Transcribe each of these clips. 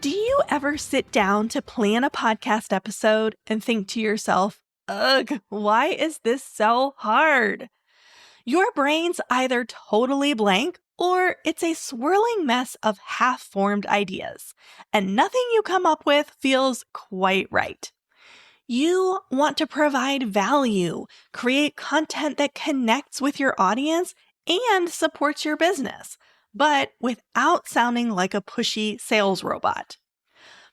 Do you ever sit down to plan a podcast episode and think to yourself, ugh, why is this so hard? Your brain's either totally blank or it's a swirling mess of half-formed ideas, and nothing you come up with feels quite right. You want to provide value, create content that connects with your audience and supports your business, but without sounding like a pushy sales robot.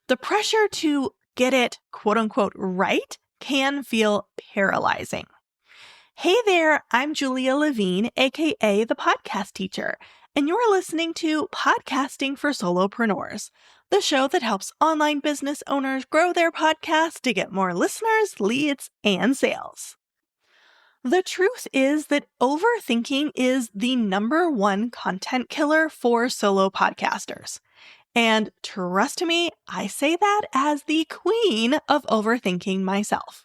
The pressure to get it quote unquote right can feel paralyzing. Hey there, I'm Julia Levine, aka the Podcast Teacher, and you're listening to Podcasting for Solopreneurs, the show that helps online business owners grow their podcast to get more listeners, leads, and sales. The truth is that overthinking is the number one content killer for solo podcasters. And trust me, I say that as the queen of overthinking myself.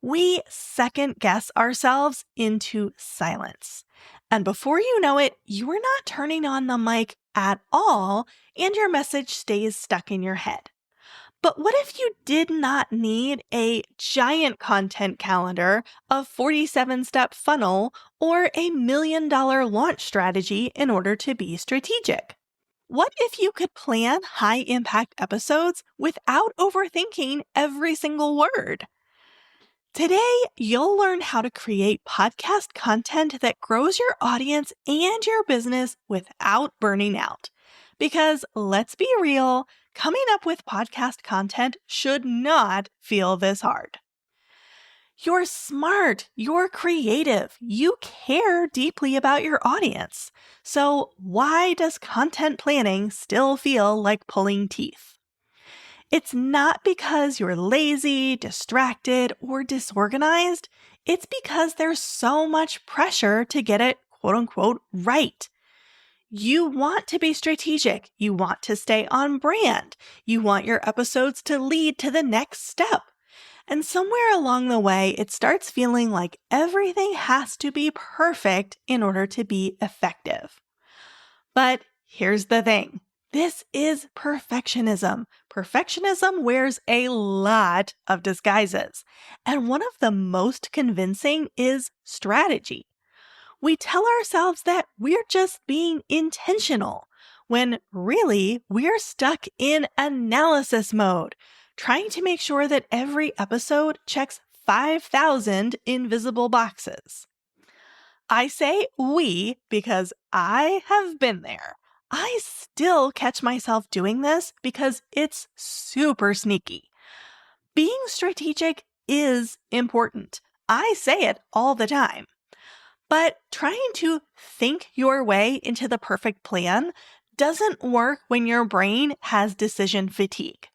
We second guess ourselves into silence. And before you know it, you are not turning on the mic at all, and your message stays stuck in your head. But what if you did not need a giant content calendar, a 47-step funnel, or a $1 million launch strategy in order to be strategic? What if you could plan high-impact episodes without overthinking every single word? Today, you'll learn how to create podcast content that grows your audience and your business without burning out. Because let's be real, coming up with podcast content should not feel this hard. You're smart, you're creative, you care deeply about your audience. So why does content planning still feel like pulling teeth? It's not because you're lazy, distracted, or disorganized. It's because there's so much pressure to get it quote unquote right. You want to be strategic. You want to stay on brand. You want your episodes to lead to the next step. And somewhere along the way, it starts feeling like everything has to be perfect in order to be effective. But here's the thing. This is perfectionism. Perfectionism wears a lot of disguises. And one of the most convincing is strategy. We tell ourselves that we're just being intentional, when really we're stuck in analysis mode, trying to make sure that every episode checks 5,000 invisible boxes. I say we because I have been there. I still catch myself doing this because it's super sneaky. Being strategic is important. I say it all the time. But trying to think your way into the perfect plan doesn't work when your brain has decision fatigue.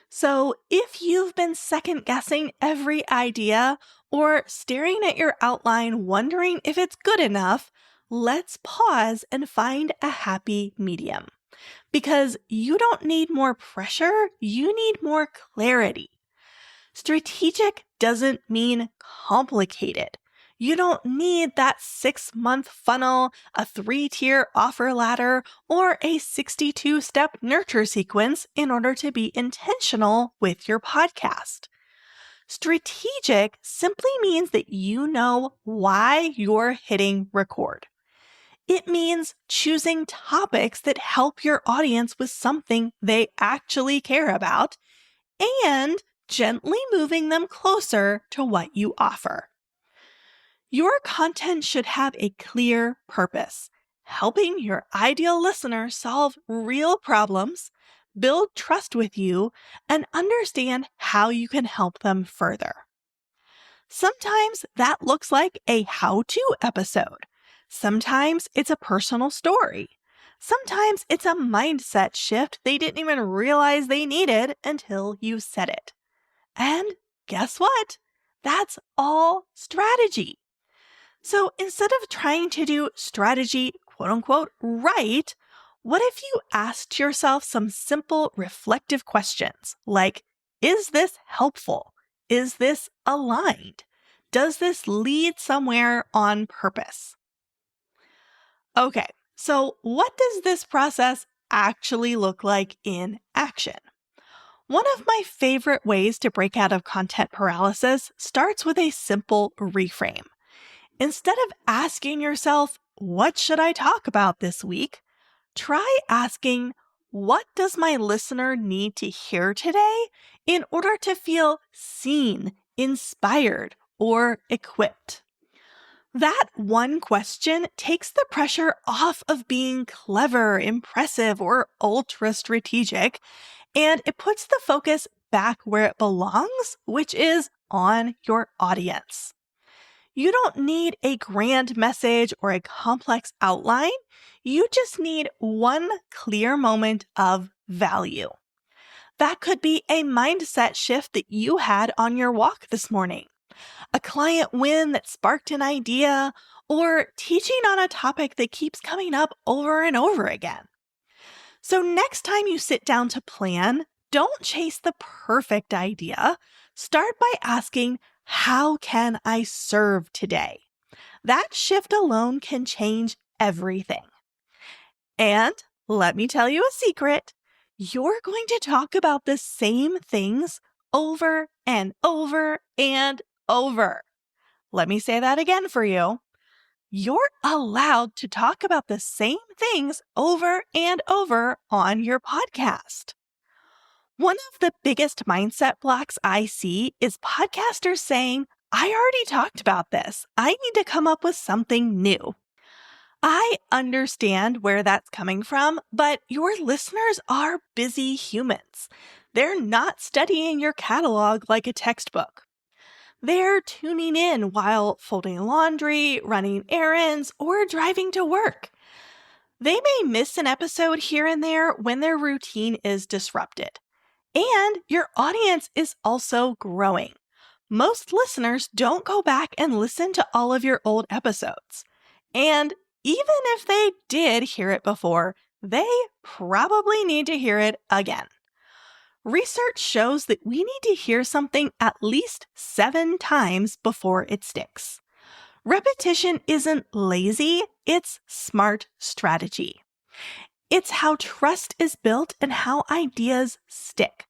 So if you've been second guessing every idea or staring at your outline wondering if it's good enough, let's pause and find a happy medium. Because you don't need more pressure, you need more clarity. Strategic doesn't mean complicated. You don't need that 6-month funnel, a 3-tier offer ladder, or a 62-step nurture sequence in order to be intentional with your podcast. Strategic simply means that you know why you're hitting record. It means choosing topics that help your audience with something they actually care about and gently moving them closer to what you offer. Your content should have a clear purpose, helping your ideal listener solve real problems, build trust with you, and understand how you can help them further. Sometimes that looks like a how-to episode. Sometimes it's a personal story. Sometimes it's a mindset shift they didn't even realize they needed until you said it. And guess what? That's all strategy. So instead of trying to do strategy, quote unquote, right, what if you asked yourself some simple reflective questions like, is this helpful? Is this aligned? Does this lead somewhere on purpose? Okay, so what does this process actually look like in action. One of my favorite ways to break out of content paralysis starts with a simple reframe. Instead of asking yourself, what should I talk about this week? Try asking, what does my listener need to hear today in order to feel seen, inspired, or equipped? That one question takes the pressure off of being clever, impressive, or ultra strategic, and it puts the focus back where it belongs, which is on your audience. You don't need a grand message or a complex outline. You just need one clear moment of value. That could be a mindset shift that you had on your walk this morning, a client win that sparked an idea, or teaching on a topic that keeps coming up over and over again. So next time you sit down to plan, don't chase the perfect idea. Start by asking, how can I serve today? That shift alone can change everything. And let me tell you a secret. You're going to talk about the same things over and over and over. Let me say that again for you. You're allowed to talk about the same things over and over on your podcast. One of the biggest mindset blocks I see is podcasters saying, I already talked about this. I need to come up with something new. I understand where that's coming from, but your listeners are busy humans. They're not studying your catalog like a textbook. They're tuning in while folding laundry, running errands, or driving to work. They may miss an episode here and there when their routine is disrupted. And your audience is also growing. Most listeners don't go back and listen to all of your old episodes. And even if they did hear it before, they probably need to hear it again. Research shows that we need to hear something at least 7 times before it sticks. Repetition isn't lazy, it's smart strategy. It's how trust is built and how ideas stick.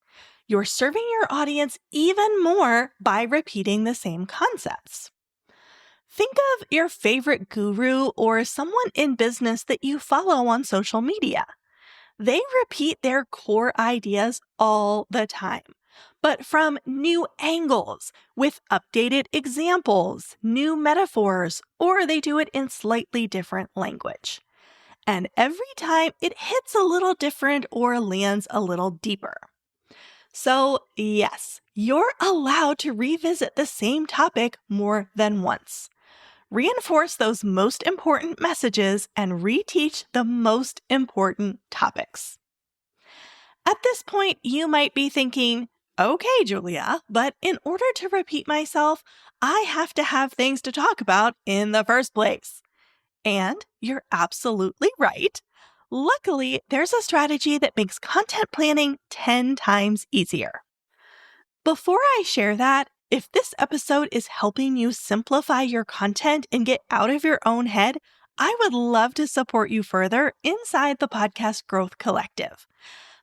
You're serving your audience even more by repeating the same concepts. Think of your favorite guru or someone in business that you follow on social media. They repeat their core ideas all the time, but from new angles, with updated examples, new metaphors, or they do it in slightly different language. And every time it hits a little different or lands a little deeper. So yes, you're allowed to revisit the same topic more than once. Reinforce those most important messages and reteach the most important topics. At this point, you might be thinking, okay, Julia, but in order to repeat myself, I have to have things to talk about in the first place. And you're absolutely right. Luckily, there's a strategy that makes content planning 10 times easier. Before I share that, if this episode is helping you simplify your content and get out of your own head, I would love to support you further inside the Podcast Growth Collective.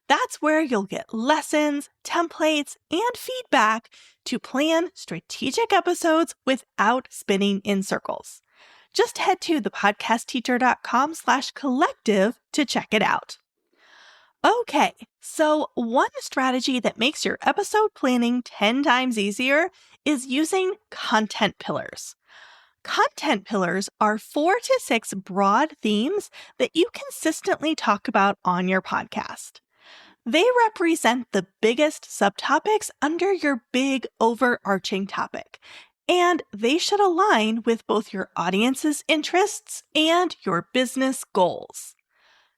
That's where you'll get lessons, templates, and feedback to plan strategic episodes without spinning in circles. Just head to thepodcastteacher.com/collective to check it out. Okay, so one strategy that makes your episode planning 10 times easier is using content pillars. Content pillars are 4 to 6 broad themes that you consistently talk about on your podcast. They represent the biggest subtopics under your big overarching topic, and they should align with both your audience's interests and your business goals.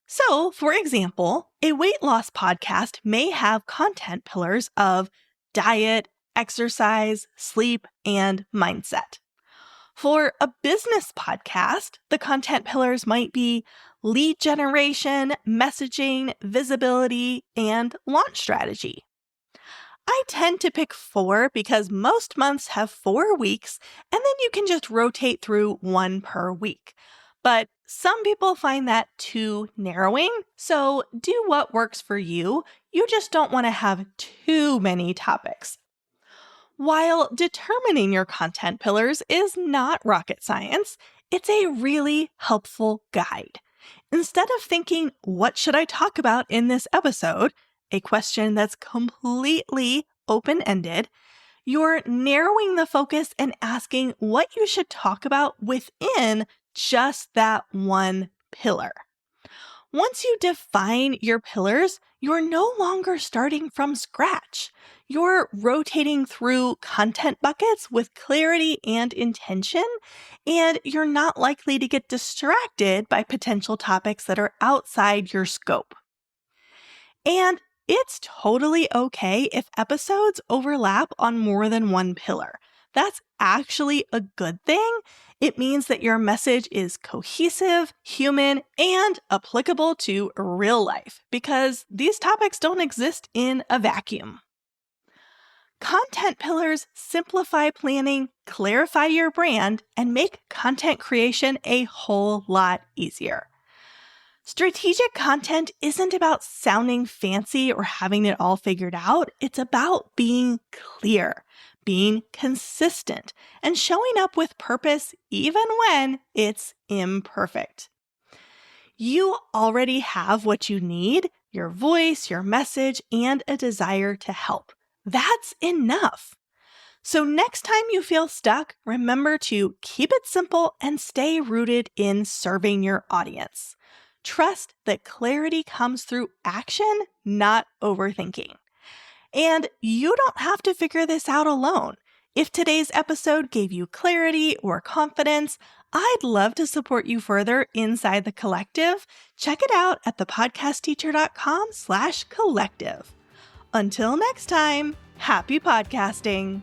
So, for example, a weight loss podcast may have content pillars of diet, exercise, sleep, and mindset. For a business podcast, the content pillars might be lead generation, messaging, visibility, and launch strategy. I tend to pick 4 because most months have 4 weeks, and then you can just rotate through 1 per week. But some people find that too narrowing, so do what works for you. You just don't want to have too many topics. While determining your content pillars is not rocket science, it's a really helpful guide. Instead of thinking, what should I talk about in this episode? A question that's completely open-ended, you're narrowing the focus and asking what you should talk about within just that one pillar. Once you define your pillars, you're no longer starting from scratch. You're rotating through content buckets with clarity and intention, and you're not likely to get distracted by potential topics that are outside your scope. And it's totally okay if episodes overlap on more than one pillar. That's actually a good thing. It means that your message is cohesive, human, and applicable to real life because these topics don't exist in a vacuum. Content pillars simplify planning, clarify your brand, and make content creation a whole lot easier. Strategic content isn't about sounding fancy or having it all figured out. It's about being clear, being consistent, and showing up with purpose even when it's imperfect. You already have what you need: your voice, your message, and a desire to help. That's enough. So next time you feel stuck, remember to keep it simple and stay rooted in serving your audience. Trust that clarity comes through action, not overthinking. And you don't have to figure this out alone. If today's episode gave you clarity or confidence, I'd love to support you further inside the collective. Check it out at thepodcastteacher.com/collective. Until next time, happy podcasting.